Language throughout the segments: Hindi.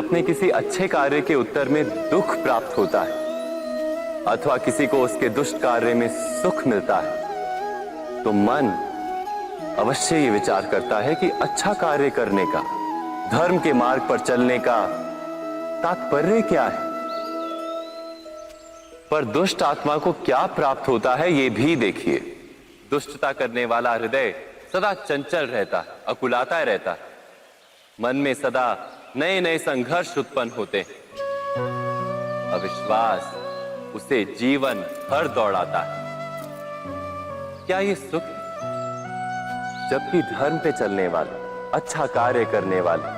अपने किसी अच्छे कार्य के उत्तर में दुख प्राप्त होता है अथवा किसी को उसके दुष्ट कार्य में सुख मिलता है, तो मन अवश्य ये विचार करता है कि अच्छा कार्य करने का, धर्म के मार्ग पर चलने का तात्पर्य क्या है। पर दुष्ट आत्मा को क्या प्राप्त होता है ये भी देखिए। दुष्टता करने वाला हृदय सदा चंचल रहता है, अकुलाता रहता है। मन में सदा नए नए संघर्ष उत्पन्न होते हैं। अविश्वास उसे जीवन भर दौड़ाता है। क्या ये सुख है? जबकि धर्म पे चलने वाले, अच्छा कार्य करने वाले,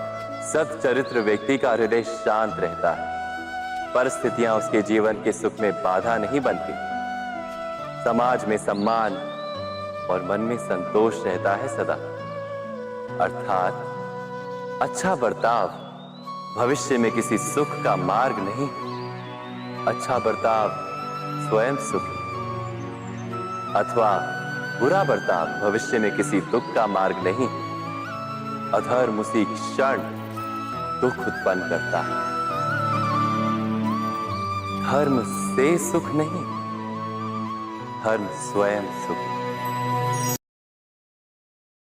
सच्चरित्र व्यक्ति का हृदय शांत रहता है। परिस्थितियां उसके जीवन के सुख में बाधा नहीं बनती। समाज में सम्मान और मन में संतोष रहता है सदा। अर्थात अच्छा बर्ताव भविष्य में किसी सुख का मार्ग नहीं। अच्छा बर्ताव स्वयं सुख अथवा बुरा बर्ताव भविष्य में किसी दुख का मार्ग नहीं। अधर्म उसी क्षण दुख उत्पन्न करता है। धर्म से सुख नहीं, धर्म स्वयं सुख।